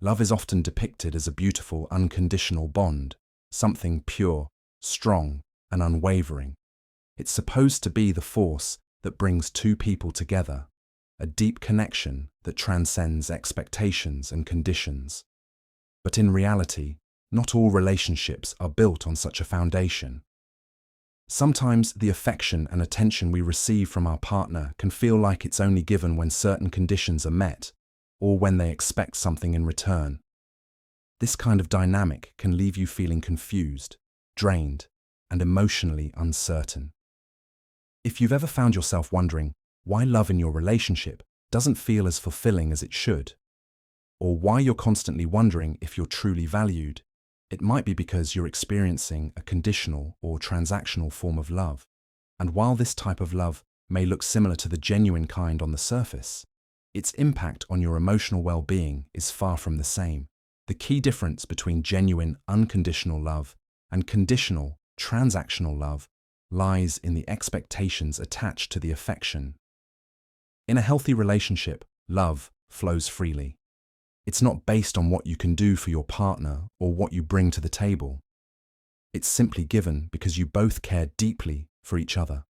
Love is often depicted as a beautiful, unconditional bond, something pure, strong, and unwavering. It's supposed to be the force that brings two people together, a deep connection that transcends expectations and conditions. But in reality, not all relationships are built on such a foundation. Sometimes the affection and attention we receive from our partner can feel like it's only given when certain conditions are met, or when they expect something in return. This kind of dynamic can leave you feeling confused, drained, and emotionally uncertain. If you've ever found yourself wondering why love in your relationship doesn't feel as fulfilling as it should, or why you're constantly wondering if you're truly valued, it might be because you're experiencing a conditional or transactional form of love. And while this type of love may look similar to the genuine kind on the surface, its impact on your emotional well-being is far from the same. The key difference between genuine, unconditional love and conditional, transactional love lies in the expectations attached to the affection. In a healthy relationship, love flows freely. It's not based on what you can do for your partner or what you bring to the table. It's simply given because you both care deeply for each other,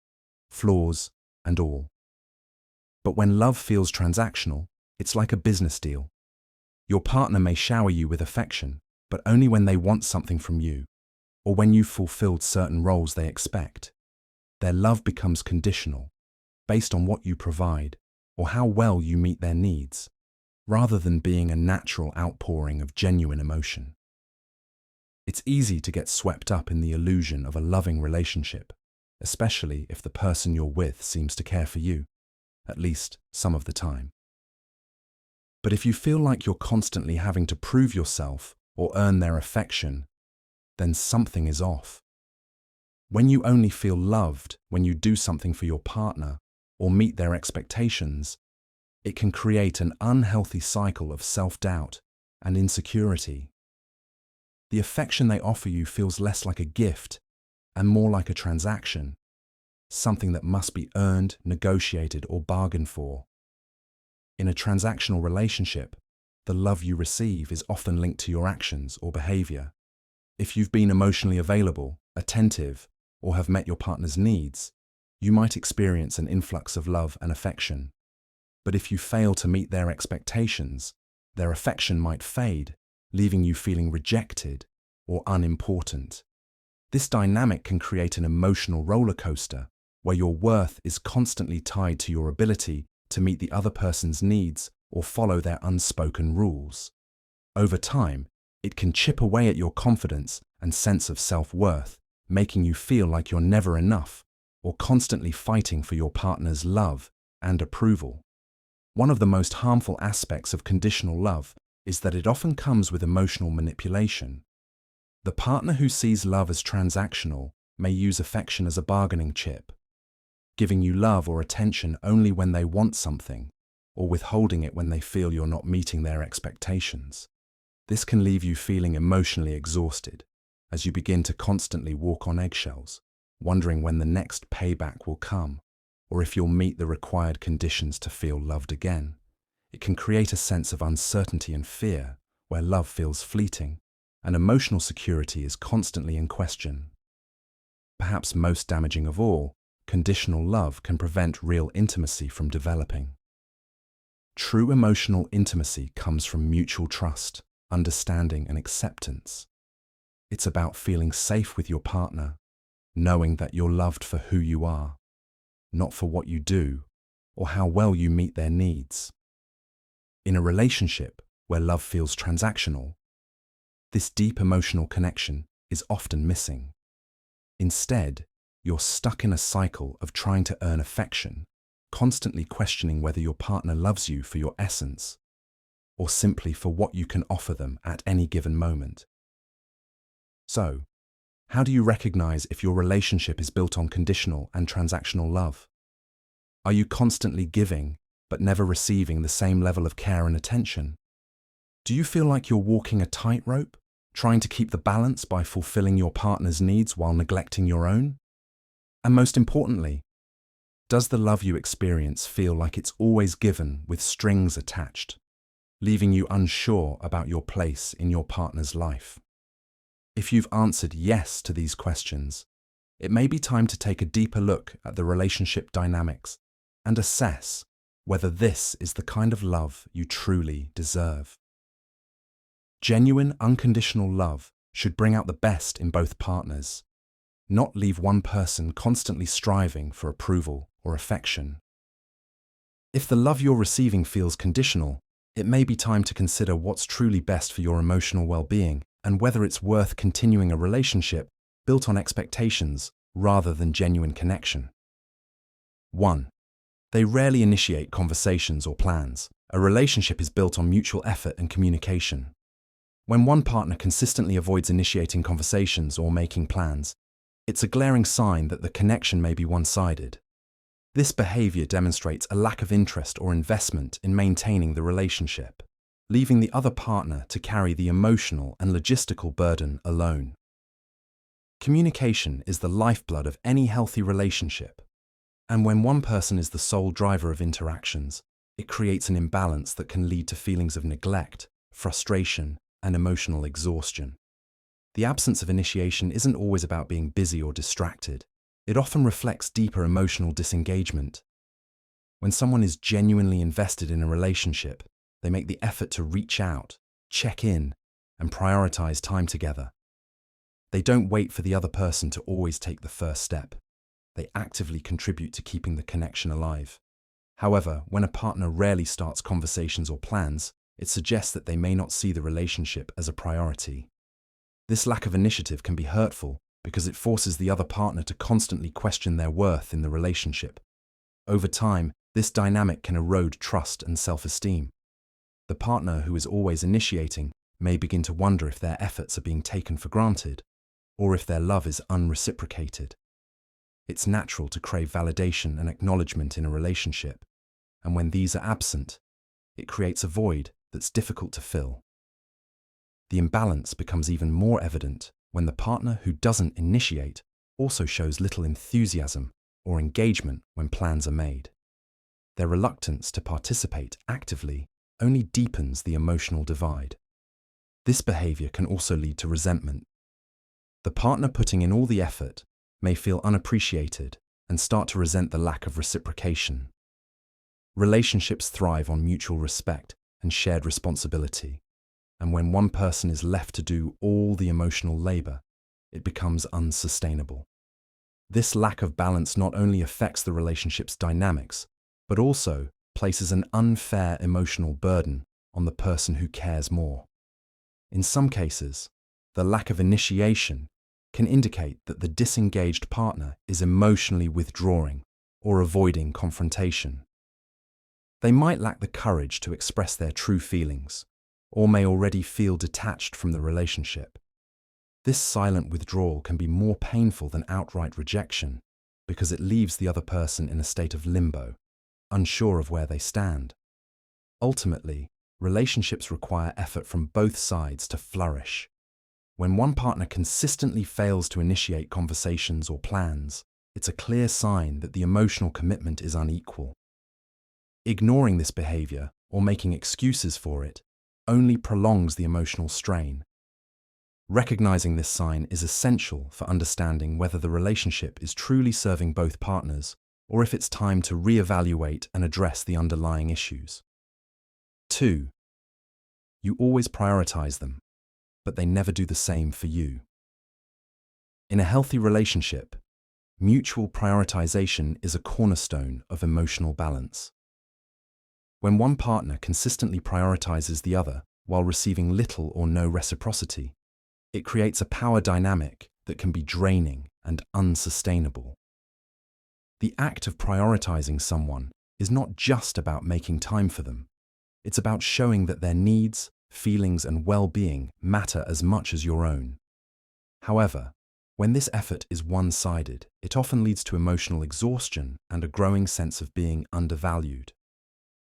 flaws and all. But when love feels transactional, it's like a business deal. Your partner may shower you with affection, but only when they want something from you, or when you've fulfilled certain roles they expect. Their love becomes conditional, based on what you provide or how well you meet their needs, rather than being a natural outpouring of genuine emotion. It's easy to get swept up in the illusion of a loving relationship, especially if the person you're with seems to care for you, at least some of the time. But if you feel like you're constantly having to prove yourself or earn their affection, then something is off. When you only feel loved when you do something for your partner or meet their expectations, it can create an unhealthy cycle of self-doubt and insecurity. The affection they offer you feels less like a gift and more like a transaction, something that must be earned, negotiated, or bargained for. In a transactional relationship, the love you receive is often linked to your actions or behavior. If you've been emotionally available, attentive, or have met your partner's needs, you might experience an influx of love and affection. But if you fail to meet their expectations, their affection might fade, leaving you feeling rejected or unimportant. This dynamic can create an emotional roller coaster where your worth is constantly tied to your ability to meet the other person's needs or follow their unspoken rules. Over time, it can chip away at your confidence and sense of self-worth, making you feel like you're never enough or constantly fighting for your partner's love and approval. One of the most harmful aspects of conditional love is that it often comes with emotional manipulation. The partner who sees love as transactional may use affection as a bargaining chip, giving you love or attention only when they want something, or withholding it when they feel you're not meeting their expectations. This can leave you feeling emotionally exhausted as you begin to constantly walk on eggshells, wondering when the next payback will come, or if you'll meet the required conditions to feel loved again. It can create a sense of uncertainty and fear, where love feels fleeting, and emotional security is constantly in question. Perhaps most damaging of all, conditional love can prevent real intimacy from developing. True emotional intimacy comes from mutual trust, understanding, and acceptance. It's about feeling safe with your partner, knowing that you're loved for who you are, not for what you do or how well you meet their needs. In a relationship where love feels transactional, this deep emotional connection is often missing. Instead, you're stuck in a cycle of trying to earn affection, constantly questioning whether your partner loves you for your essence or simply for what you can offer them at any given moment. So, how do you recognize if your relationship is built on conditional and transactional love? Are you constantly giving but never receiving the same level of care and attention? Do you feel like you're walking a tightrope, trying to keep the balance by fulfilling your partner's needs while neglecting your own? And most importantly, does the love you experience feel like it's always given with strings attached? leaving you unsure about your place in your partner's life. If you've answered yes to these questions, it may be time to take a deeper look at the relationship dynamics and assess whether this is the kind of love you truly deserve. Genuine, unconditional love should bring out the best in both partners, not leave one person constantly striving for approval or affection. If the love you're receiving feels conditional, it may be time to consider what's truly best for your emotional well-being and whether it's worth continuing a relationship built on expectations rather than genuine connection. 1. They rarely initiate conversations or plans. A relationship is built on mutual effort and communication. When one partner consistently avoids initiating conversations or making plans, it's a glaring sign that the connection may be one-sided. This behavior demonstrates a lack of interest or investment in maintaining the relationship, leaving the other partner to carry the emotional and logistical burden alone. Communication is the lifeblood of any healthy relationship, and when one person is the sole driver of interactions, it creates an imbalance that can lead to feelings of neglect, frustration, and emotional exhaustion. The absence of initiation isn't always about being busy or distracted. It often reflects deeper emotional disengagement. When someone is genuinely invested in a relationship, they make the effort to reach out, check in, and prioritize time together. They don't wait for the other person to always take the first step. They actively contribute to keeping the connection alive. However, when a partner rarely starts conversations or plans, it suggests that they may not see the relationship as a priority. This lack of initiative can be hurtful because it forces the other partner to constantly question their worth in the relationship. Over time, this dynamic can erode trust and self-esteem. The partner who is always initiating may begin to wonder if their efforts are being taken for granted, or if their love is unreciprocated. It's natural to crave validation and acknowledgement in a relationship, and when these are absent, it creates a void that's difficult to fill. The imbalance becomes even more evident when the partner who doesn't initiate also shows little enthusiasm or engagement when plans are made. Their reluctance to participate actively only deepens the emotional divide. This behavior can also lead to resentment. The partner putting in all the effort may feel unappreciated and start to resent the lack of reciprocation. Relationships thrive on mutual respect and shared responsibility, and when one person is left to do all the emotional labor, it becomes unsustainable. This lack of balance not only affects the relationship's dynamics, but also places an unfair emotional burden on the person who cares more. In some cases, the lack of initiation can indicate that the disengaged partner is emotionally withdrawing or avoiding confrontation. They might lack the courage to express their true feelings, or may already feel detached from the relationship. This silent withdrawal can be more painful than outright rejection because it leaves the other person in a state of limbo, unsure of where they stand. Ultimately, relationships require effort from both sides to flourish. When one partner consistently fails to initiate conversations or plans, it's a clear sign that the emotional commitment is unequal. Ignoring this behavior or making excuses for it only prolongs the emotional strain. Recognizing this sign is essential for understanding whether the relationship is truly serving both partners or if it's time to reevaluate and address the underlying issues. 2. You always prioritize them, but they never do the same for you. In a healthy relationship, mutual prioritization is a cornerstone of emotional balance. When one partner consistently prioritizes the other while receiving little or no reciprocity, it creates a power dynamic that can be draining and unsustainable. The act of prioritizing someone is not just about making time for them. It's about showing that their needs, feelings, and well-being matter as much as your own. However, when this effort is one-sided, it often leads to emotional exhaustion and a growing sense of being undervalued.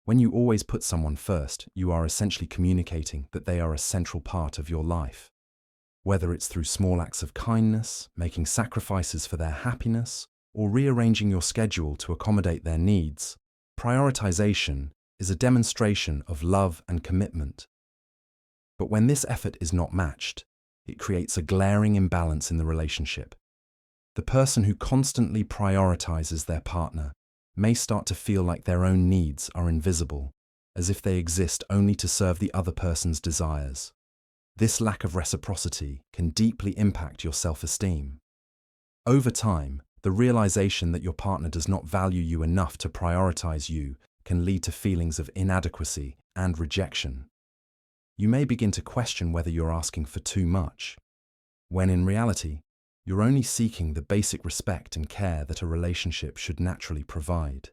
When you always put someone first, you are essentially communicating that they are a central part of your life. Whether it's through small acts of kindness, making sacrifices for their happiness, or rearranging your schedule to accommodate their needs, prioritization is a demonstration of love and commitment. But when this effort is not matched, it creates a glaring imbalance in the relationship. The person who constantly prioritizes their partner may start to feel like their own needs are invisible, as if they exist only to serve the other person's desires. This lack of reciprocity can deeply impact your self-esteem. Over time, the realization that your partner does not value you enough to prioritize you can lead to feelings of inadequacy and rejection. You may begin to question whether you're asking for too much, when in reality, you're only seeking the basic respect and care that a relationship should naturally provide.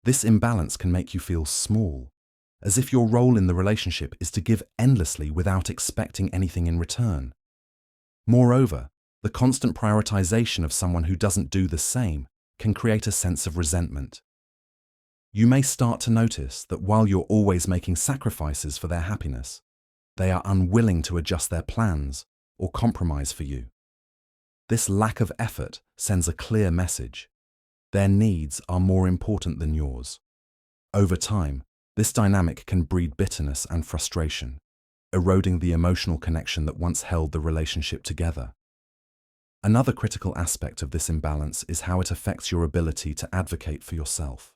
This imbalance can make you feel small, as if your role in the relationship is to give endlessly without expecting anything in return. Moreover, the constant prioritization of someone who doesn't do the same can create a sense of resentment. You may start to notice that while you're always making sacrifices for their happiness, they are unwilling to adjust their plans or compromise for you. This lack of effort sends a clear message. Their needs are more important than yours. Over time, this dynamic can breed bitterness and frustration, eroding the emotional connection that once held the relationship together. Another critical aspect of this imbalance is how it affects your ability to advocate for yourself.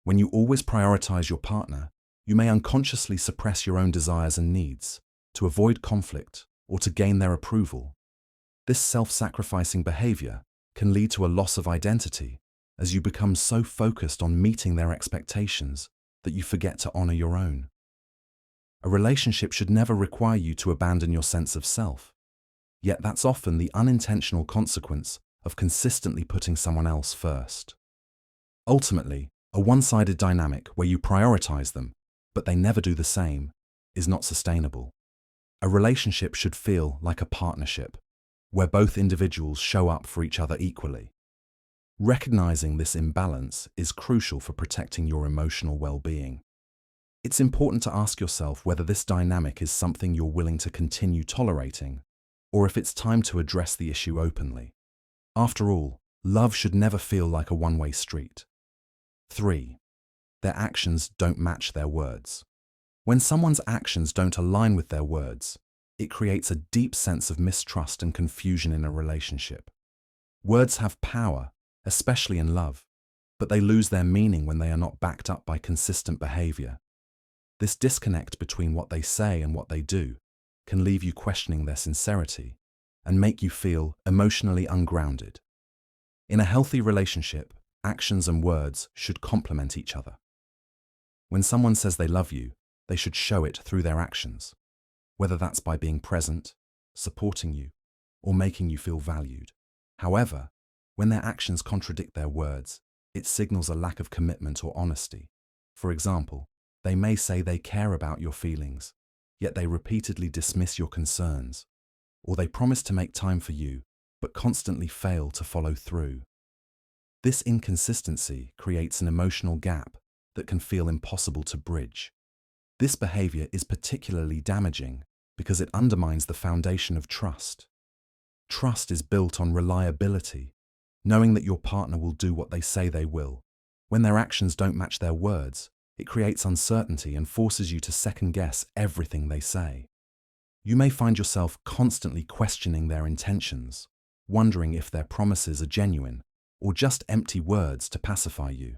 When you always prioritize your partner, you may unconsciously suppress your own desires and needs to avoid conflict or to gain their approval. This self-sacrificing behavior can lead to a loss of identity as you become so focused on meeting their expectations that you forget to honor your own. A relationship should never require you to abandon your sense of self, yet that's often the unintentional consequence of consistently putting someone else first. Ultimately, a one-sided dynamic where you prioritize them, but they never do the same, is not sustainable. A relationship should feel like a partnership, where both individuals show up for each other equally. Recognizing this imbalance is crucial for protecting your emotional well-being. It's important to ask yourself whether this dynamic is something you're willing to continue tolerating, or if it's time to address the issue openly. After all, love should never feel like a one-way street. 3. Their actions don't match their words. When someone's actions don't align with their words, it creates a deep sense of mistrust and confusion in a relationship. Words have power, especially in love, but they lose their meaning when they are not backed up by consistent behavior. This disconnect between what they say and what they do can leave you questioning their sincerity and make you feel emotionally ungrounded. In a healthy relationship, actions and words should complement each other. When someone says they love you, they should show it through their actions, whether that's by being present, supporting you, or making you feel valued. However, when their actions contradict their words, it signals a lack of commitment or honesty. For example, they may say they care about your feelings, yet they repeatedly dismiss your concerns, or they promise to make time for you, but constantly fail to follow through. This inconsistency creates an emotional gap that can feel impossible to bridge. This behavior is particularly damaging because it undermines the foundation of trust. Trust is built on reliability, knowing that your partner will do what they say they will. When their actions don't match their words, it creates uncertainty and forces you to second-guess everything they say. You may find yourself constantly questioning their intentions, wondering if their promises are genuine or just empty words to pacify you.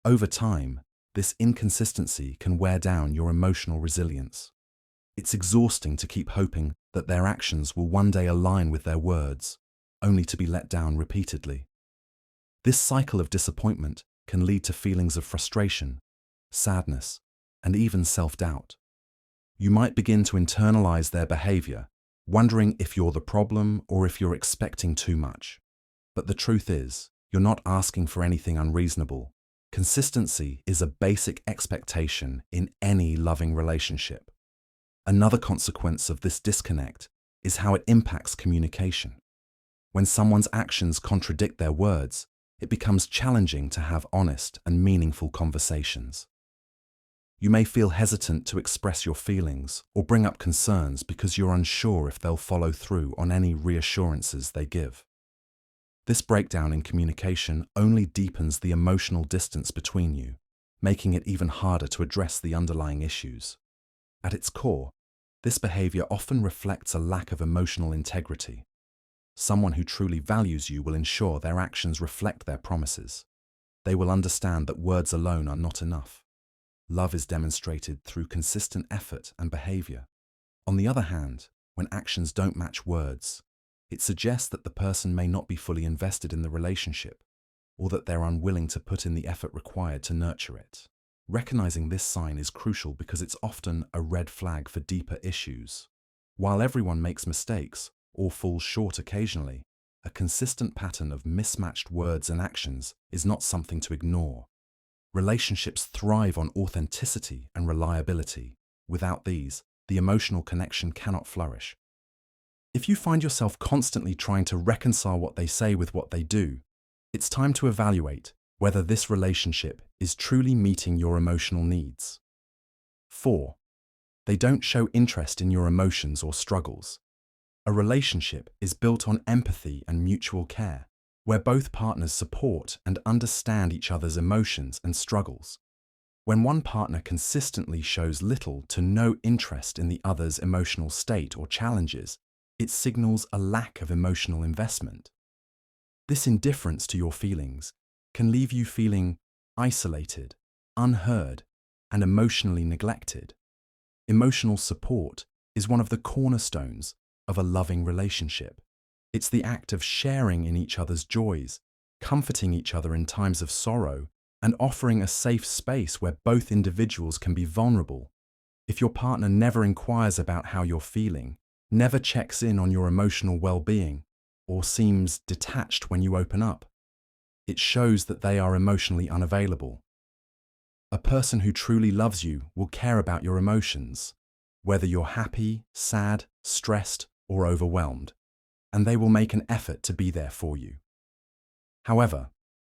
Over time, this inconsistency can wear down your emotional resilience. It's exhausting to keep hoping that their actions will one day align with their words, only to be let down repeatedly. This cycle of disappointment can lead to feelings of frustration, sadness, and even self-doubt. You might begin to internalize their behavior, wondering if you're the problem or if you're expecting too much. But the truth is, you're not asking for anything unreasonable. Consistency is a basic expectation in any loving relationship. Another consequence of this disconnect is how it impacts communication. When someone's actions contradict their words, it becomes challenging to have honest and meaningful conversations. You may feel hesitant to express your feelings or bring up concerns because you're unsure if they'll follow through on any reassurances they give. This breakdown in communication only deepens the emotional distance between you, making it even harder to address the underlying issues. At its core, this behavior often reflects a lack of emotional integrity. Someone who truly values you will ensure their actions reflect their promises. They will understand that words alone are not enough. Love is demonstrated through consistent effort and behavior. On the other hand, when actions don't match words, it suggests that the person may not be fully invested in the relationship, or that they're unwilling to put in the effort required to nurture it. Recognizing this sign is crucial because it's often a red flag for deeper issues. While everyone makes mistakes or falls short occasionally, a consistent pattern of mismatched words and actions is not something to ignore. Relationships thrive on authenticity and reliability. Without these, the emotional connection cannot flourish. If you find yourself constantly trying to reconcile what they say with what they do, it's time to evaluate whether this relationship is truly meeting your emotional needs. 4. They don't show interest in your emotions or struggles. A relationship is built on empathy and mutual care, where both partners support and understand each other's emotions and struggles. When one partner consistently shows little to no interest in the other's emotional state or challenges, it signals a lack of emotional investment. This indifference to your feelings can leave you feeling isolated, unheard, and emotionally neglected. Emotional support is one of the cornerstones of a loving relationship. It's the act of sharing in each other's joys, comforting each other in times of sorrow, and offering a safe space where both individuals can be vulnerable. If your partner never inquires about how you're feeling, never checks in on your emotional well-being, or seems detached when you open up, it shows that they are emotionally unavailable. A person who truly loves you will care about your emotions, whether you're happy, sad, stressed, or overwhelmed, and they will make an effort to be there for you. However,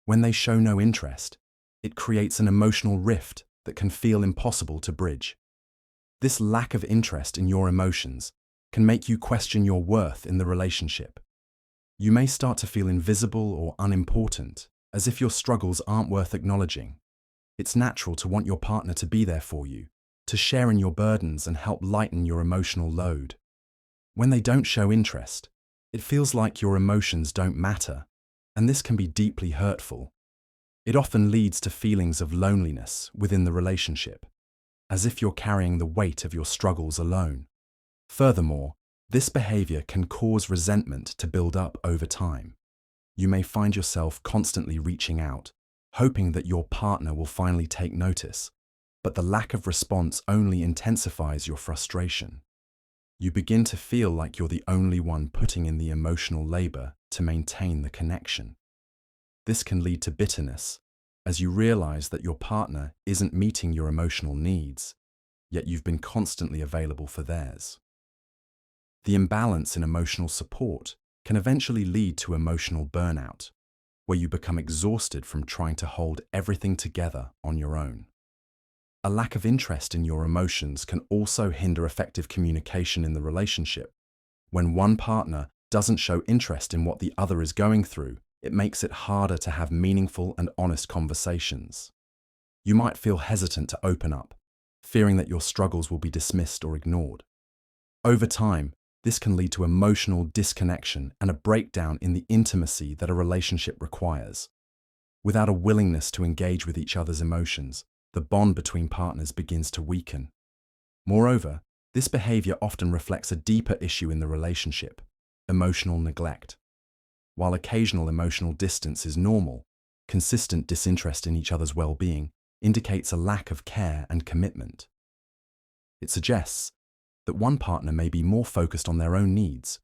when they show no interest, it creates an emotional rift that can feel impossible to bridge. This lack of interest in your emotions can make you question your worth in the relationship. You may start to feel invisible or unimportant, as if your struggles aren't worth acknowledging. It's natural to want your partner to be there for you, to share in your burdens and help lighten your emotional load. When they don't show interest, it feels like your emotions don't matter, and this can be deeply hurtful. It often leads to feelings of loneliness within the relationship, as if you're carrying the weight of your struggles alone. Furthermore, this behavior can cause resentment to build up over time. You may find yourself constantly reaching out, hoping that your partner will finally take notice, but the lack of response only intensifies your frustration. You begin to feel like you're the only one putting in the emotional labor to maintain the connection. This can lead to bitterness, as you realize that your partner isn't meeting your emotional needs, yet you've been constantly available for theirs. The imbalance in emotional support can eventually lead to emotional burnout, where you become exhausted from trying to hold everything together on your own. A lack of interest in your emotions can also hinder effective communication in the relationship. When one partner doesn't show interest in what the other is going through, it makes it harder to have meaningful and honest conversations. You might feel hesitant to open up, fearing that your struggles will be dismissed or ignored. Over time, this can lead to emotional disconnection and a breakdown in the intimacy that a relationship requires. Without a willingness to engage with each other's emotions, the bond between partners begins to weaken. Moreover, this behavior often reflects a deeper issue in the relationship: emotional neglect. While occasional emotional distance is normal, consistent disinterest in each other's well-being indicates a lack of care and commitment. It suggests that one partner may be more focused on their own needs,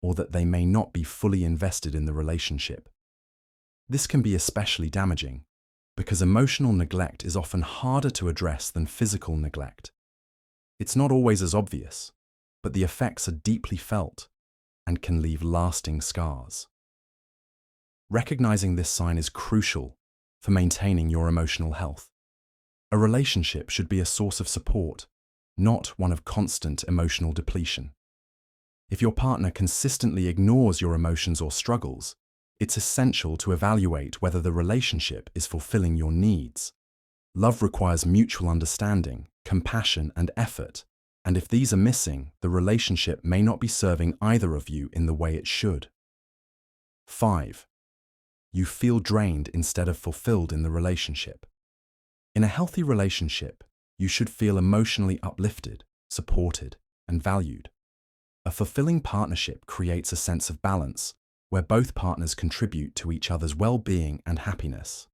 or that they may not be fully invested in the relationship. This can be especially damaging, because emotional neglect is often harder to address than physical neglect. It's not always as obvious, but the effects are deeply felt and can leave lasting scars. Recognizing this sign is crucial for maintaining your emotional health. A relationship should be a source of support, not one of constant emotional depletion. If your partner consistently ignores your emotions or struggles, it's essential to evaluate whether the relationship is fulfilling your needs. Love requires mutual understanding, compassion, and effort, and if these are missing, the relationship may not be serving either of you in the way it should. 5. You feel drained instead of fulfilled in the relationship. In a healthy relationship, you should feel emotionally uplifted, supported, and valued. A fulfilling partnership creates a sense of balance, where both partners contribute to each other's well-being and happiness.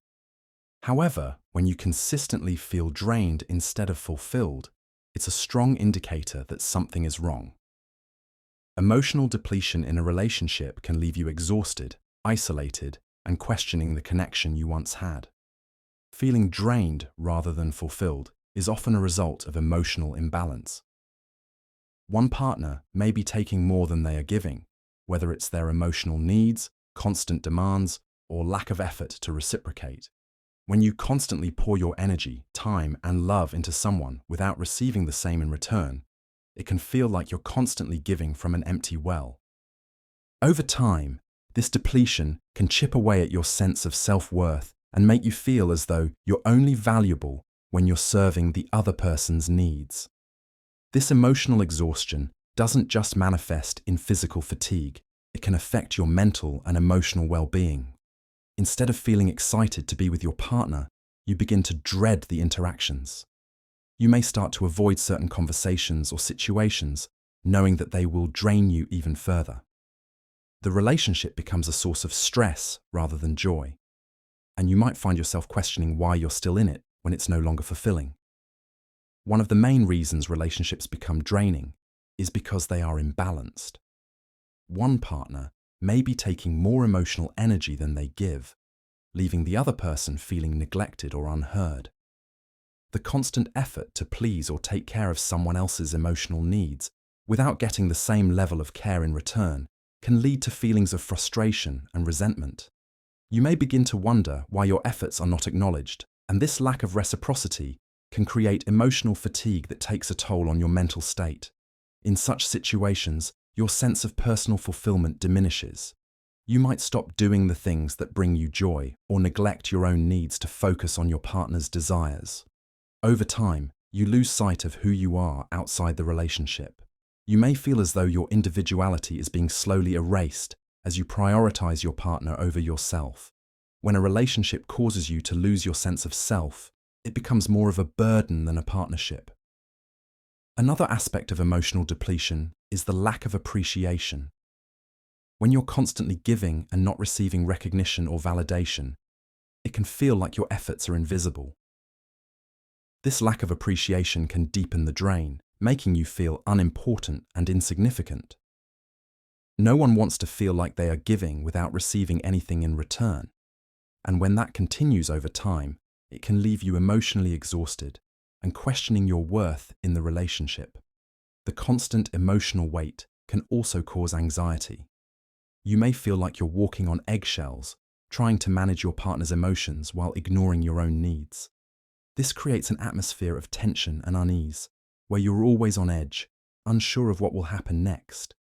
However, when you consistently feel drained instead of fulfilled, it's a strong indicator that something is wrong. Emotional depletion in a relationship can leave you exhausted, isolated, and questioning the connection you once had. Feeling drained rather than fulfilled is often a result of emotional imbalance. One partner may be taking more than they are giving, whether it's their emotional needs, constant demands, or lack of effort to reciprocate. When you constantly pour your energy, time, and love into someone without receiving the same in return, it can feel like you're constantly giving from an empty well. Over time, this depletion can chip away at your sense of self-worth and make you feel as though you're only valuable when you're serving the other person's needs. This emotional exhaustion doesn't just manifest in physical fatigue, it can affect your mental and emotional well-being. Instead of feeling excited to be with your partner, you begin to dread the interactions. You may start to avoid certain conversations or situations, knowing that they will drain you even further. The relationship becomes a source of stress rather than joy, and you might find yourself questioning why you're still in it when it's no longer fulfilling. One of the main reasons relationships become draining is because they are imbalanced. One partner may be taking more emotional energy than they give, leaving the other person feeling neglected or unheard. The constant effort to please or take care of someone else's emotional needs without getting the same level of care in return can lead to feelings of frustration and resentment. You may begin to wonder why your efforts are not acknowledged, and this lack of reciprocity can create emotional fatigue that takes a toll on your mental state. In such situations, your sense of personal fulfillment diminishes. You might stop doing the things that bring you joy or neglect your own needs to focus on your partner's desires. Over time, you lose sight of who you are outside the relationship. You may feel as though your individuality is being slowly erased as you prioritize your partner over yourself. When a relationship causes you to lose your sense of self, it becomes more of a burden than a partnership. Another aspect of emotional depletion is the lack of appreciation. When you're constantly giving and not receiving recognition or validation, it can feel like your efforts are invisible. This lack of appreciation can deepen the drain, making you feel unimportant and insignificant. No one wants to feel like they are giving without receiving anything in return, and when that continues over time, it can leave you emotionally exhausted and questioning your worth in the relationship. The constant emotional weight can also cause anxiety. You may feel like you're walking on eggshells, trying to manage your partner's emotions while ignoring your own needs. This creates an atmosphere of tension and unease, where you're always on edge, unsure of what will happen next.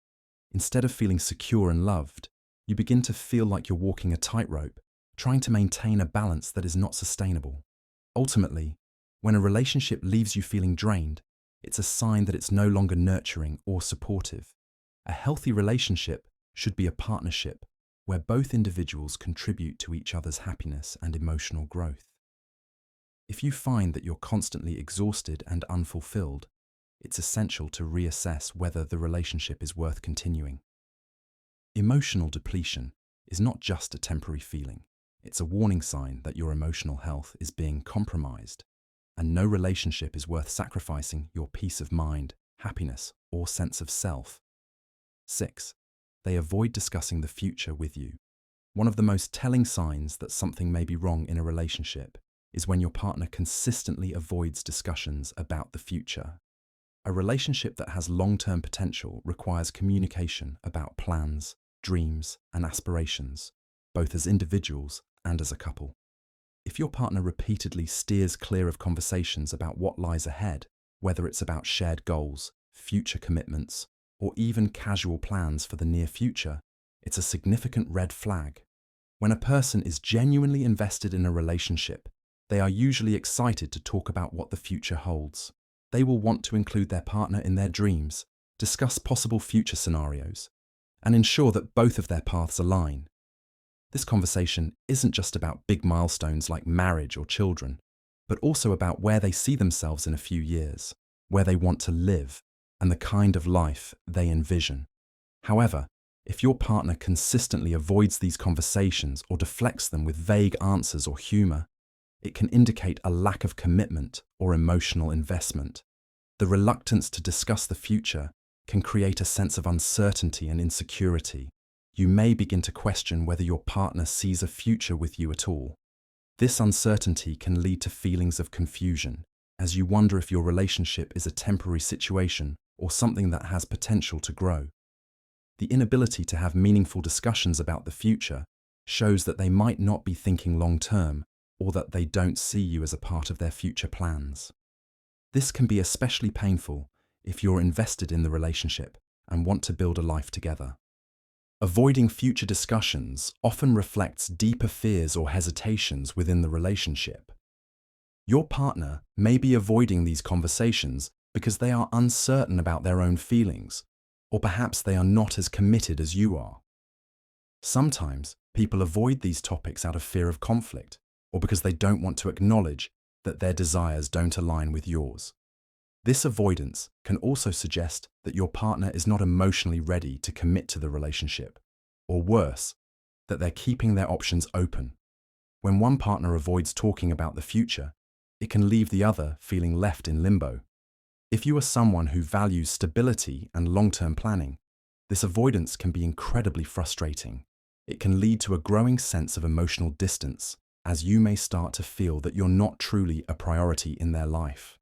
Instead of feeling secure and loved, you begin to feel like you're walking a tightrope, trying to maintain a balance that is not sustainable. Ultimately, when a relationship leaves you feeling drained, it's a sign that it's no longer nurturing or supportive. A healthy relationship should be a partnership where both individuals contribute to each other's happiness and emotional growth. If you find that you're constantly exhausted and unfulfilled, it's essential to reassess whether the relationship is worth continuing. Emotional depletion is not just a temporary feeling. It's a warning sign that your emotional health is being compromised, and no relationship is worth sacrificing your peace of mind, happiness, or sense of self. 6. They avoid discussing the future with you. One of the most telling signs that something may be wrong in a relationship is when your partner consistently avoids discussions about the future. A relationship that has long-term potential requires communication about plans, dreams, and aspirations, both as individuals and as a couple. If your partner repeatedly steers clear of conversations about what lies ahead, whether it's about shared goals, future commitments, or even casual plans for the near future, it's a significant red flag. When a person is genuinely invested in a relationship, They are usually excited to talk about what the future holds. They will want to include their partner in their dreams, discuss possible future scenarios, and ensure that both of their paths align. This conversation isn't just about big milestones like marriage or children, but also about where they see themselves in a few years, where they want to live, and the kind of life they envision. However, if your partner consistently avoids these conversations or deflects them with vague answers or humor, it can indicate a lack of commitment or emotional investment. The reluctance to discuss the future can create a sense of uncertainty and insecurity. You may begin to question whether your partner sees a future with you at all. This uncertainty can lead to feelings of confusion, as you wonder if your relationship is a temporary situation or something that has potential to grow. The inability to have meaningful discussions about the future shows that they might not be thinking long-term or that they don't see you as a part of their future plans. This can be especially painful if you're invested in the relationship and want to build a life together. Avoiding future discussions often reflects deeper fears or hesitations within the relationship. Your partner may be avoiding these conversations because they are uncertain about their own feelings, or perhaps they are not as committed as you are. Sometimes people avoid these topics out of fear of conflict, or because they don't want to acknowledge that their desires don't align with yours. This avoidance can also suggest that your partner is not emotionally ready to commit to the relationship, or worse, that they're keeping their options open. When one partner avoids talking about the future, it can leave the other feeling left in limbo. If you are someone who values stability and long-term planning, this avoidance can be incredibly frustrating. It can lead to a growing sense of emotional distance, as you may start to feel that you're not truly a priority in their life.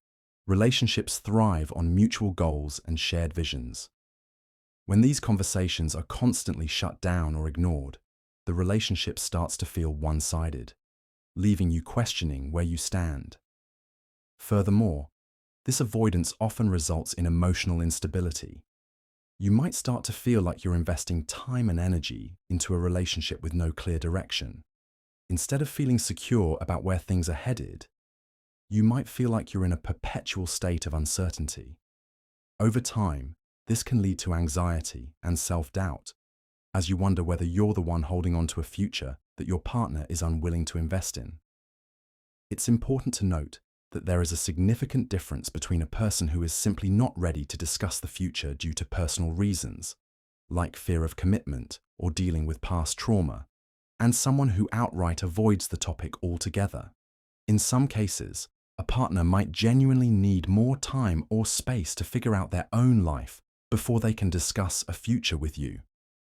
Relationships thrive on mutual goals and shared visions. When these conversations are constantly shut down or ignored, the relationship starts to feel one-sided, leaving you questioning where you stand. Furthermore, this avoidance often results in emotional instability. You might start to feel like you're investing time and energy into a relationship with no clear direction. Instead of feeling secure about where things are headed, you might feel like you're in a perpetual state of uncertainty. Over time, this can lead to anxiety and self-doubt, as you wonder whether you're the one holding on to a future that your partner is unwilling to invest in. It's important to note that there is a significant difference between a person who is simply not ready to discuss the future due to personal reasons, like fear of commitment or dealing with past trauma, and someone who outright avoids the topic altogether. In some cases, a partner might genuinely need more time or space to figure out their own life before they can discuss a future with you.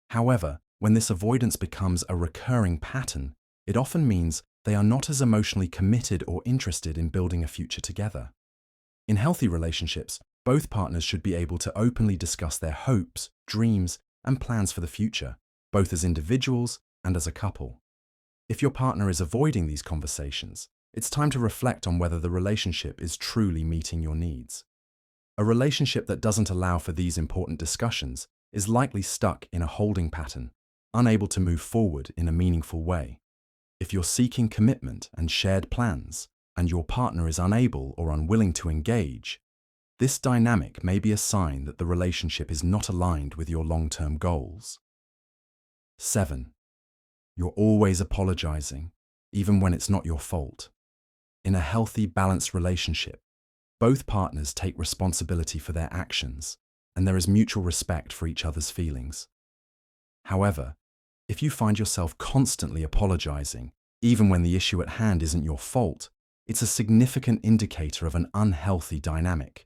However, when this avoidance becomes a recurring pattern, it often means they are not as emotionally committed or interested in building a future together. In healthy relationships, both partners should be able to openly discuss their hopes, dreams, and plans for the future, both as individuals and as a couple. If your partner is avoiding these conversations, it's time to reflect on whether the relationship is truly meeting your needs. A relationship that doesn't allow for these important discussions is likely stuck in a holding pattern, unable to move forward in a meaningful way. If you're seeking commitment and shared plans, and your partner is unable or unwilling to engage, this dynamic may be a sign that the relationship is not aligned with your long-term goals. 7. You're always apologizing, even when it's not your fault. In a healthy, balanced relationship, both partners take responsibility for their actions, and there is mutual respect for each other's feelings. However, if you find yourself constantly apologizing, even when the issue at hand isn't your fault, it's a significant indicator of an unhealthy dynamic.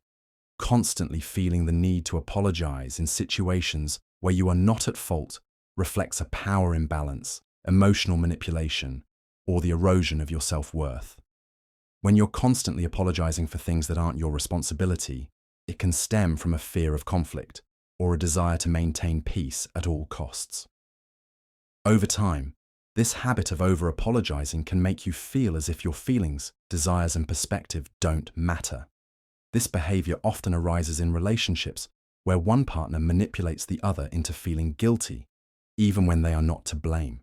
Constantly feeling the need to apologize in situations where you are not at fault reflects a power imbalance, emotional manipulation, or the erosion of your self-worth. When you're constantly apologizing for things that aren't your responsibility, it can stem from a fear of conflict or a desire to maintain peace at all costs. Over time, this habit of over-apologizing can make you feel as if your feelings, desires, and perspective don't matter. This behavior often arises in relationships where one partner manipulates the other into feeling guilty, even when they are not to blame.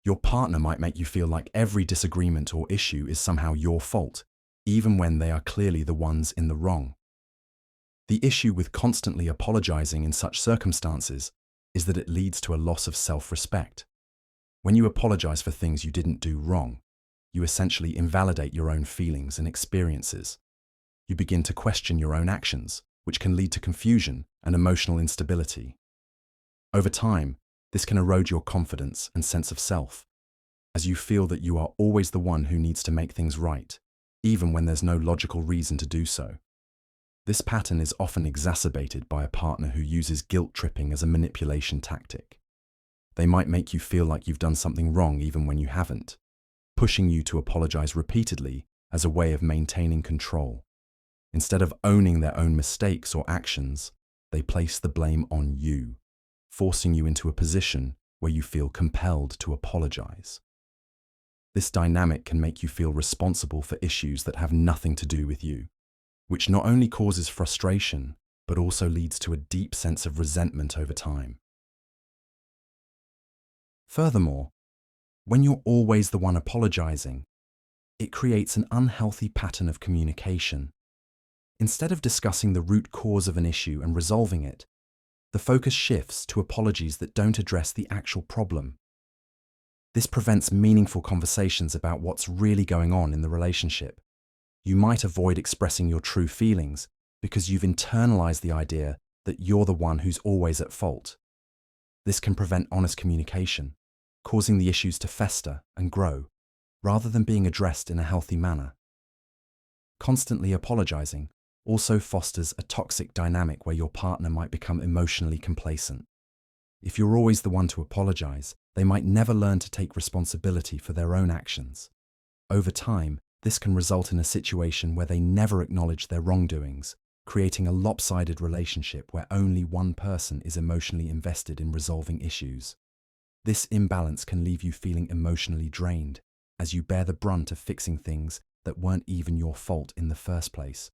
Your partner might make you feel like every disagreement or issue is somehow your fault, even when they are clearly the ones in the wrong. The issue with constantly apologizing in such circumstances is that it leads to a loss of self-respect. When you apologize for things you didn't do wrong, you essentially invalidate your own feelings and experiences. You begin to question your own actions, which can lead to confusion and emotional instability. Over time, this can erode your confidence and sense of self, as you feel that you are always the one who needs to make things right, even when there's no logical reason to do so. This pattern is often exacerbated by a partner who uses guilt-tripping as a manipulation tactic. They might make you feel like you've done something wrong even when you haven't, pushing you to apologize repeatedly as a way of maintaining control. Instead of owning their own mistakes or actions, they place the blame on you, forcing you into a position where you feel compelled to apologize. This dynamic can make you feel responsible for issues that have nothing to do with you, which not only causes frustration, but also leads to a deep sense of resentment over time. Furthermore, when you're always the one apologizing, it creates an unhealthy pattern of communication. Instead of discussing the root cause of an issue and resolving it, the focus shifts to apologies that don't address the actual problem. This prevents meaningful conversations about what's really going on in the relationship. You might avoid expressing your true feelings because you've internalized the idea that you're the one who's always at fault. This can prevent honest communication, causing the issues to fester and grow, rather than being addressed in a healthy manner. Constantly apologizing also fosters a toxic dynamic where your partner might become emotionally complacent. If you're always the one to apologize, they might never learn to take responsibility for their own actions. Over time, this can result in a situation where they never acknowledge their wrongdoings, creating a lopsided relationship where only one person is emotionally invested in resolving issues. This imbalance can leave you feeling emotionally drained, as you bear the brunt of fixing things that weren't even your fault in the first place.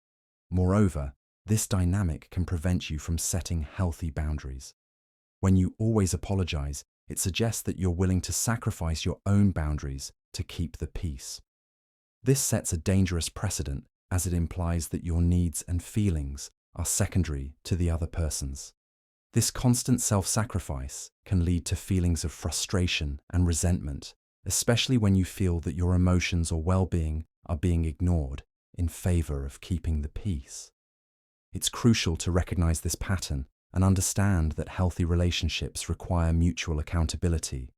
Moreover, this dynamic can prevent you from setting healthy boundaries. When you always apologize, it suggests that you're willing to sacrifice your own boundaries to keep the peace. This sets a dangerous precedent, as it implies that your needs and feelings are secondary to the other person's. This constant self-sacrifice can lead to feelings of frustration and resentment, especially when you feel that your emotions or well-being are being ignored in favor of keeping the peace. It's crucial to recognize this pattern and understand that healthy relationships require mutual accountability.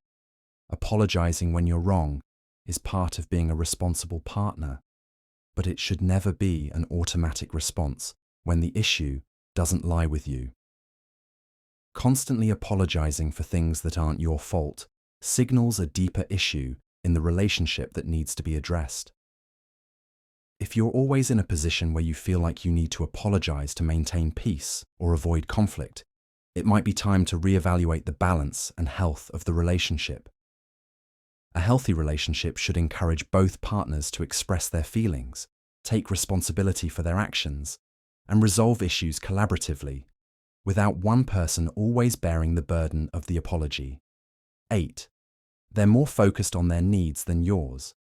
Apologizing when you're wrong is part of being a responsible partner, but it should never be an automatic response when the issue doesn't lie with you. Constantly apologizing for things that aren't your fault signals a deeper issue in the relationship that needs to be addressed. If you're always in a position where you feel like you need to apologize to maintain peace or avoid conflict, it might be time to reevaluate the balance and health of the relationship. A healthy relationship should encourage both partners to express their feelings, take responsibility for their actions, and resolve issues collaboratively, without one person always bearing the burden of the apology. 8. They're more focused on their needs than yours.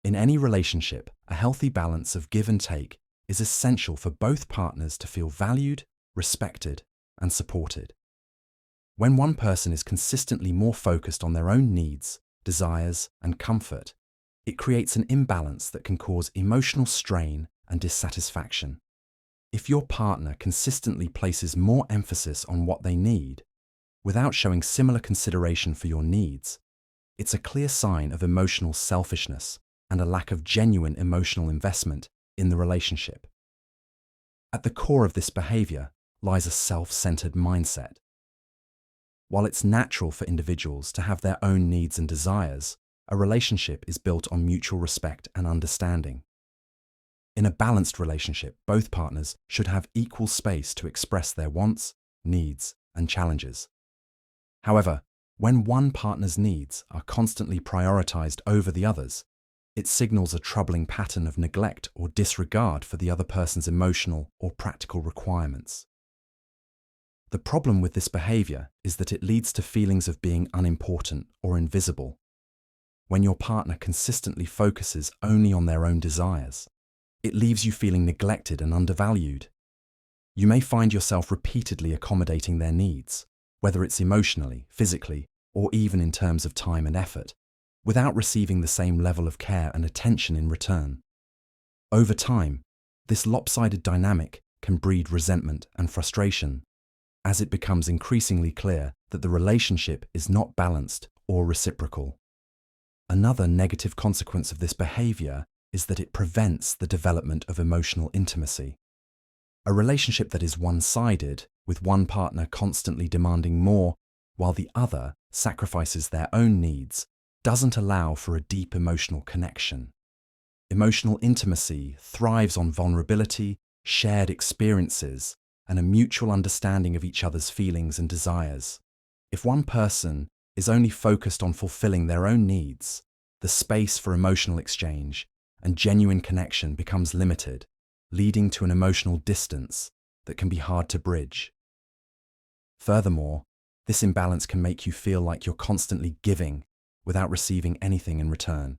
In any relationship, a healthy balance of give and take is essential for both partners to feel valued, respected, and supported. When one person is consistently more focused on their own needs, desires, and comfort, it creates an imbalance that can cause emotional strain and dissatisfaction. If your partner consistently places more emphasis on what they need, without showing similar consideration for your needs, it's a clear sign of emotional selfishness and a lack of genuine emotional investment in the relationship. At the core of this behavior lies a self-centered mindset. While it's natural for individuals to have their own needs and desires, a relationship is built on mutual respect and understanding. In a balanced relationship, both partners should have equal space to express their wants, needs, and challenges. However, when one partner's needs are constantly prioritized over the others, it signals a troubling pattern of neglect or disregard for the other person's emotional or practical requirements. The problem with this behavior is that it leads to feelings of being unimportant or invisible. when your partner consistently focuses only on their own desires. It leaves you feeling neglected and undervalued. You may find yourself repeatedly accommodating their needs, whether it's emotionally, physically, or even in terms of time and effort, without receiving the same level of care and attention in return. Over time, this lopsided dynamic can breed resentment and frustration, as it becomes increasingly clear that the relationship is not balanced or reciprocal. Another negative consequence of this behavior is that it prevents the development of emotional intimacy. A relationship that is one-sided, with one partner constantly demanding more while the other sacrifices their own needs, doesn't allow for a deep emotional connection. Emotional intimacy thrives on vulnerability, shared experiences, and a mutual understanding of each other's feelings and desires. If one person is only focused on fulfilling their own needs, the space for emotional exchange and genuine connection becomes limited, leading to an emotional distance that can be hard to bridge. Furthermore, this imbalance can make you feel like you're constantly giving without receiving anything in return.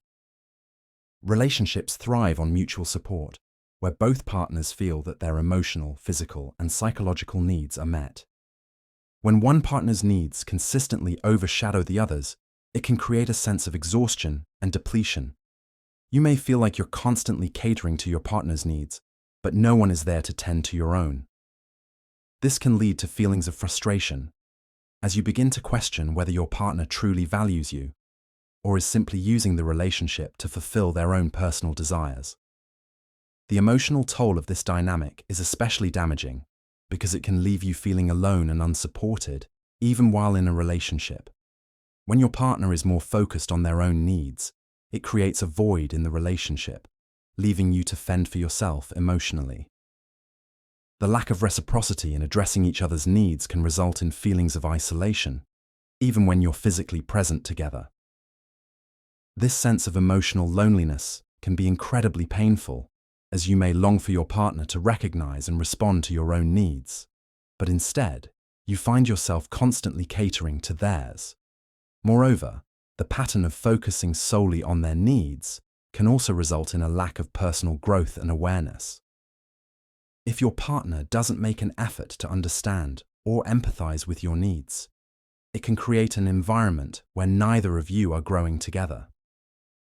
Relationships thrive on mutual support, where both partners feel that their emotional, physical, and psychological needs are met. When one partner's needs consistently overshadow the others, it can create a sense of exhaustion and depletion. You may feel like you're constantly catering to your partner's needs, but no one is there to tend to your own. This can lead to feelings of frustration, as you begin to question whether your partner truly values you, or is simply using the relationship to fulfill their own personal desires. The emotional toll of this dynamic is especially damaging because it can leave you feeling alone and unsupported, even while in a relationship. When your partner is more focused on their own needs, it creates a void in the relationship, leaving you to fend for yourself emotionally. The lack of reciprocity in addressing each other's needs can result in feelings of isolation, even when you're physically present together. This sense of emotional loneliness can be incredibly painful, as you may long for your partner to recognize and respond to your own needs, but instead, you find yourself constantly catering to theirs. Moreover, the pattern of focusing solely on their needs can also result in a lack of personal growth and awareness. If your partner doesn't make an effort to understand or empathize with your needs, it can create an environment where neither of you are growing together.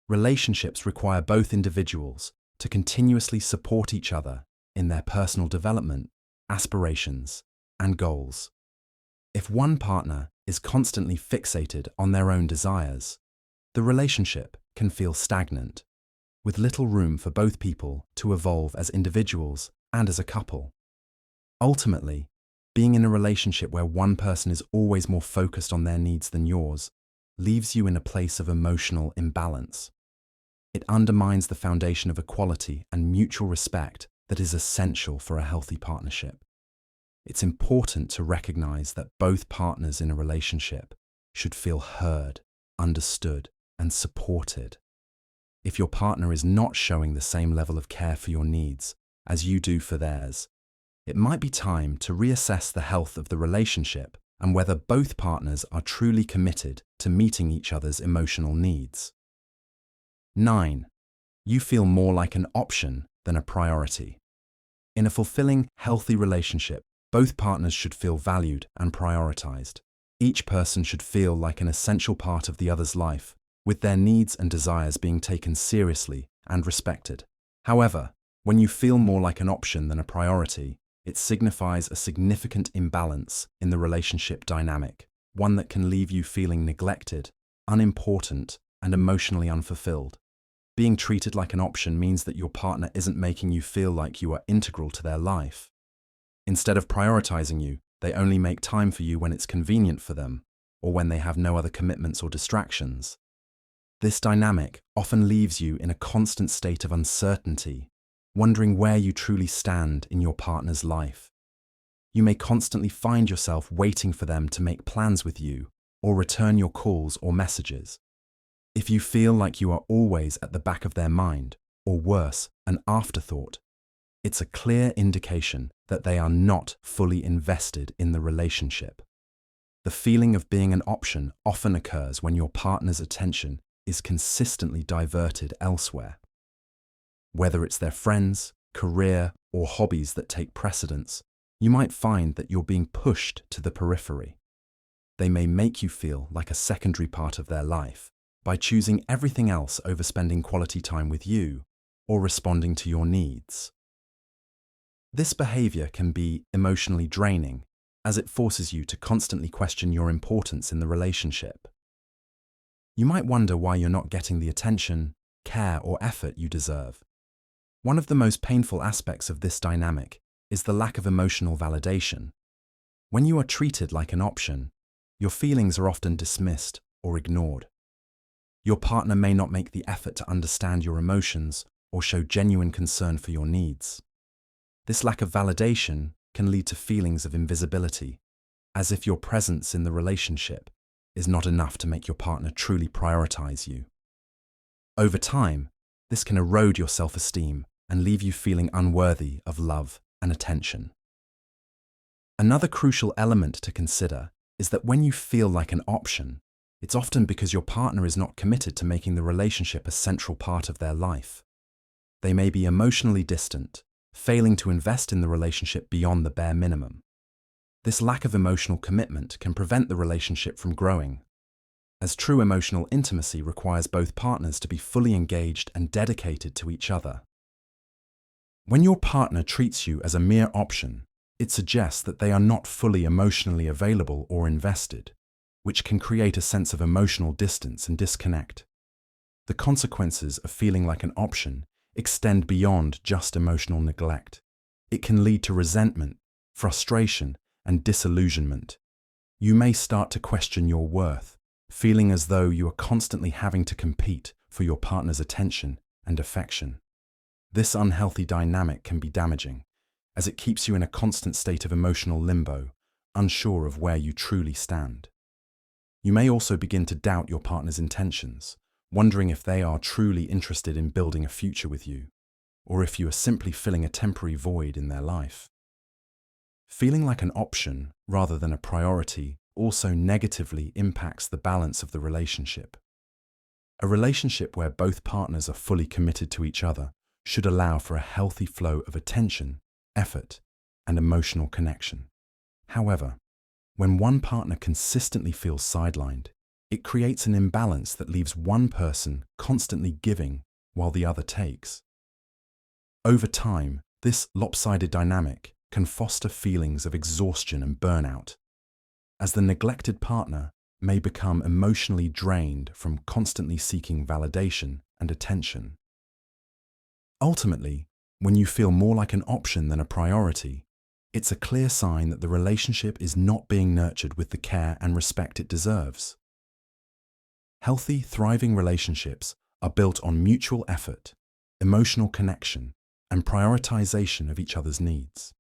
Relationships require both individuals to continuously support each other in their personal development, aspirations, and goals. If one partner is constantly fixated on their own desires, the relationship can feel stagnant, with little room for both people to evolve as individuals and as a couple. Ultimately, being in a relationship where one person is always more focused on their needs than yours leaves you in a place of emotional imbalance. It undermines the foundation of equality and mutual respect that is essential for a healthy partnership. It's important to recognize that both partners in a relationship should feel heard, understood, and supported. If your partner is not showing the same level of care for your needs as you do for theirs, it might be time to reassess the health of the relationship and whether both partners are truly committed to meeting each other's emotional needs. 9. You feel more like an option than a priority. In a fulfilling, healthy relationship, both partners should feel valued and prioritized. Each person should feel like an essential part of the other's life, with their needs and desires being taken seriously and respected. However, when you feel more like an option than a priority, it signifies a significant imbalance in the relationship dynamic, one that can leave you feeling neglected, unimportant, and emotionally unfulfilled. Being treated like an option means that your partner isn't making you feel like you are integral to their life. Instead of prioritizing you, they only make time for you when it's convenient for them, or when they have no other commitments or distractions. This dynamic often leaves you in a constant state of uncertainty, wondering where you truly stand in your partner's life. You may constantly find yourself waiting for them to make plans with you or return your calls or messages. If you feel like you are always at the back of their mind, or worse, an afterthought, it's a clear indication that they are not fully invested in the relationship. The feeling of being an option often occurs when your partner's attention is consistently diverted elsewhere. Whether it's their friends, career, or hobbies that take precedence, you might find that you're being pushed to the periphery. They may make you feel like a secondary part of their life by choosing everything else over spending quality time with you or responding to your needs. This behavior can be emotionally draining, as it forces you to constantly question your importance in the relationship. You might wonder why you're not getting the attention, care, or effort you deserve. One of the most painful aspects of this dynamic is the lack of emotional validation. When you are treated like an option, your feelings are often dismissed or ignored. Your partner may not make the effort to understand your emotions or show genuine concern for your needs. This lack of validation can lead to feelings of invisibility, as if your presence in the relationship is not enough to make your partner truly prioritize you. Over time, this can erode your self-esteem and leave you feeling unworthy of love and attention. Another crucial element to consider is that when you feel like an option, it's often because your partner is not committed to making the relationship a central part of their life. They may be emotionally distant, failing to invest in the relationship beyond the bare minimum. This lack of emotional commitment can prevent the relationship from growing, as true emotional intimacy requires both partners to be fully engaged and dedicated to each other. When your partner treats you as a mere option, it suggests that they are not fully emotionally available or invested, which can create a sense of emotional distance and disconnect. The consequences of feeling like an option extend beyond just emotional neglect. It can lead to resentment, frustration, and disillusionment. You may start to question your worth, feeling as though you are constantly having to compete for your partner's attention and affection. This unhealthy dynamic can be damaging, as it keeps you in a constant state of emotional limbo, unsure of where you truly stand. You may also begin to doubt your partner's intentions, wondering if they are truly interested in building a future with you, or if you are simply filling a temporary void in their life. Feeling like an option rather than a priority also negatively impacts the balance of the relationship. A relationship where both partners are fully committed to each other should allow for a healthy flow of attention, effort, and emotional connection. However, when one partner consistently feels sidelined, it creates an imbalance that leaves one person constantly giving while the other takes. Over time, this lopsided dynamic can foster feelings of exhaustion and burnout, as the neglected partner may become emotionally drained from constantly seeking validation and attention. Ultimately, when you feel more like an option than a priority, it's a clear sign that the relationship is not being nurtured with the care and respect it deserves. Healthy, thriving relationships are built on mutual effort, emotional connection, and prioritization of each other's needs.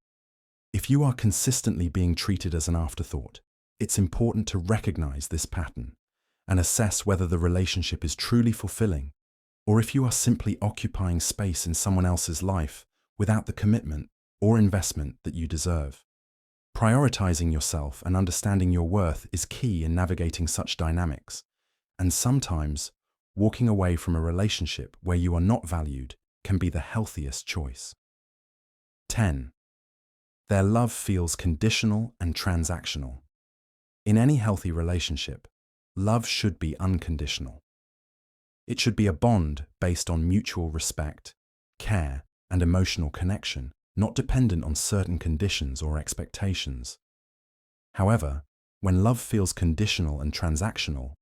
If you are consistently being treated as an afterthought, it's important to recognize this pattern and assess whether the relationship is truly fulfilling, or if you are simply occupying space in someone else's life without the commitment or investment that you deserve. Prioritizing yourself and understanding your worth is key in navigating such dynamics, and sometimes walking away from a relationship where you are not valued can be the healthiest choice. 10. Their love feels conditional and transactional. In any healthy relationship, love should be unconditional. It should be a bond based on mutual respect, care, and emotional connection, not dependent on certain conditions or expectations. However, when love feels conditional and transactional,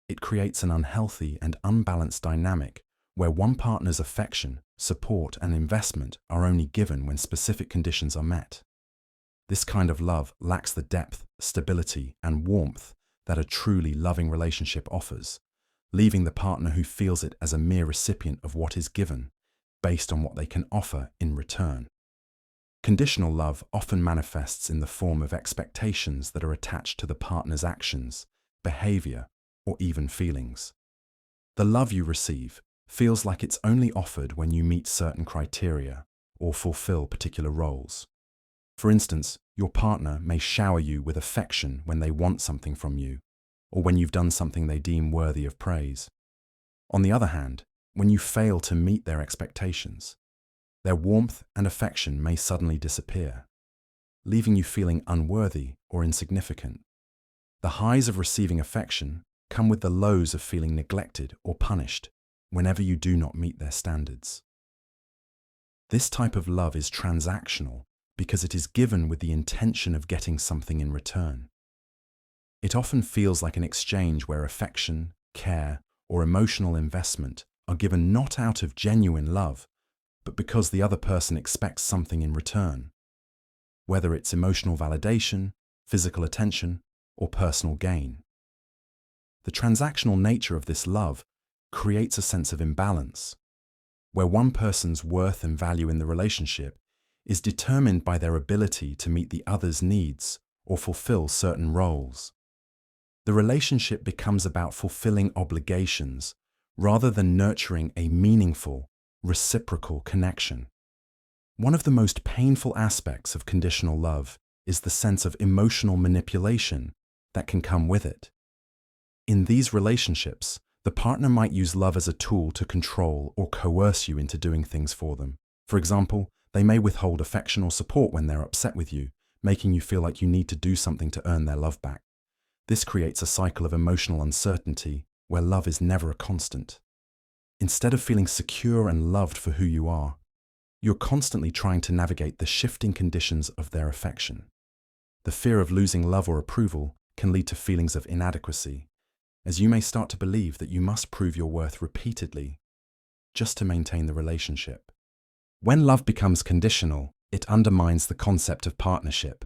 it creates an unhealthy and unbalanced dynamic where one partner's affection, support, and investment are only given when specific conditions are met. This kind of love lacks the depth, stability, and warmth that a truly loving relationship offers, leaving the partner who feels it as a mere recipient of what is given, based on what they can offer in return. Conditional love often manifests in the form of expectations that are attached to the partner's actions, behavior, or even feelings. The love you receive feels like it's only offered when you meet certain criteria or fulfill particular roles. For instance, your partner may shower you with affection when they want something from you, or when you've done something they deem worthy of praise. On the other hand, when you fail to meet their expectations, their warmth and affection may suddenly disappear, leaving you feeling unworthy or insignificant. The highs of receiving affection come with the lows of feeling neglected or punished whenever you do not meet their standards. This type of love is transactional because it is given with the intention of getting something in return. It often feels like an exchange where affection, care, or emotional investment are given not out of genuine love, but because the other person expects something in return, whether it's emotional validation, physical attention, or personal gain. The transactional nature of this love creates a sense of imbalance, where one person's worth and value in the relationship is determined by their ability to meet the other's needs or fulfill certain roles. The relationship becomes about fulfilling obligations rather than nurturing a meaningful, reciprocal connection. One of the most painful aspects of conditional love is the sense of emotional manipulation that can come with it. In these relationships, the partner might use love as a tool to control or coerce you into doing things for them. For example, they may withhold affection or support when they're upset with you, making you feel like you need to do something to earn their love back. This creates a cycle of emotional uncertainty where love is never a constant. Instead of feeling secure and loved for who you are, you're constantly trying to navigate the shifting conditions of their affection. The fear of losing love or approval can lead to feelings of inadequacy, as you may start to believe that you must prove your worth repeatedly just to maintain the relationship. When love becomes conditional, it undermines the concept of partnership.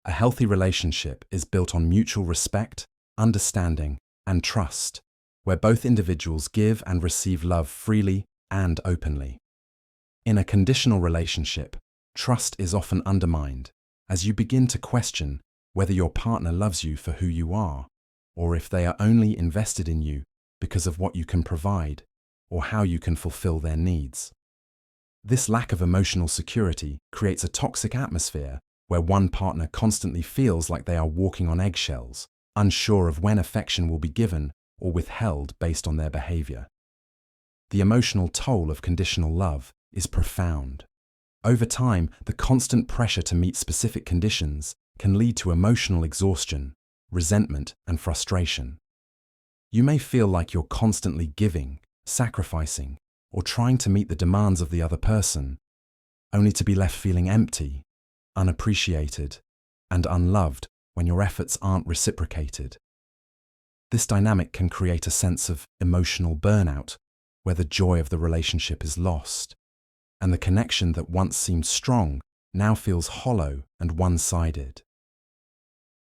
A healthy relationship is built on mutual respect, understanding, and trust, where both individuals give and receive love freely and openly. In a conditional relationship, trust is often undermined as you begin to question whether your partner loves you for who you are, or if they are only invested in you because of what you can provide or how you can fulfill their needs. This lack of emotional security creates a toxic atmosphere where one partner constantly feels like they are walking on eggshells, unsure of when affection will be given or withheld based on their behavior. The emotional toll of conditional love is profound. Over time, the constant pressure to meet specific conditions can lead to emotional exhaustion, resentment, and frustration. You may feel like you're constantly giving, sacrificing, or trying to meet the demands of the other person, only to be left feeling empty, unappreciated, and unloved when your efforts aren't reciprocated. This dynamic can create a sense of emotional burnout, where the joy of the relationship is lost, and the connection that once seemed strong now feels hollow and one-sided.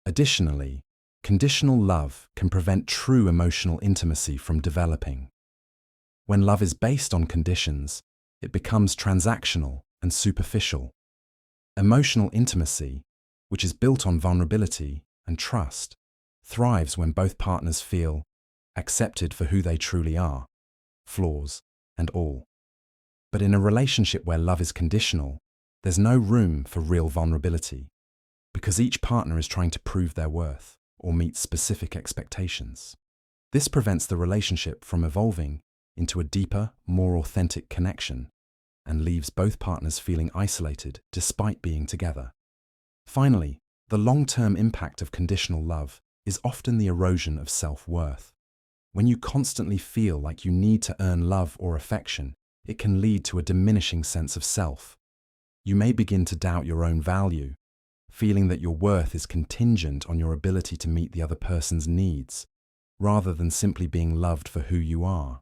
Additionally, conditional love can prevent true emotional intimacy from developing. When love is based on conditions, it becomes transactional and superficial. Emotional intimacy, which is built on vulnerability and trust, thrives when both partners feel accepted for who they truly are, flaws and all. But in a relationship where love is conditional, there's no room for real vulnerability, because each partner is trying to prove their worth or meet specific expectations. This prevents the relationship from evolving into a deeper, more authentic connection and leaves both partners feeling isolated despite being together. Finally, the long-term impact of conditional love is often the erosion of self-worth. When you constantly feel like you need to earn love or affection, it can lead to a diminishing sense of self. You may begin to doubt your own value, feeling that your worth is contingent on your ability to meet the other person's needs, rather than simply being loved for who you are.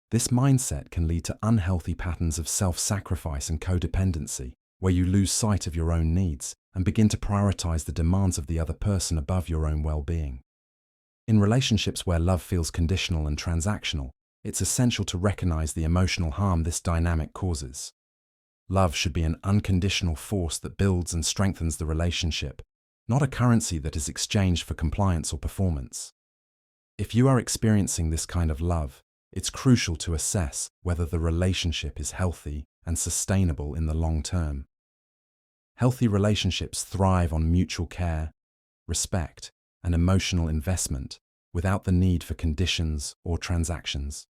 This mindset can lead to unhealthy patterns of self-sacrifice and codependency, where you lose sight of your own needs and begin to prioritize the demands of the other person above your own well-being. In relationships where love feels conditional and transactional, it's essential to recognize the emotional harm this dynamic causes. Love should be an unconditional force that builds and strengthens the relationship, not a currency that is exchanged for compliance or performance. If you are experiencing this kind of love, it's crucial to assess whether the relationship is healthy and sustainable in the long term. Healthy relationships thrive on mutual care, respect, and emotional investment, without the need for conditions or transactions.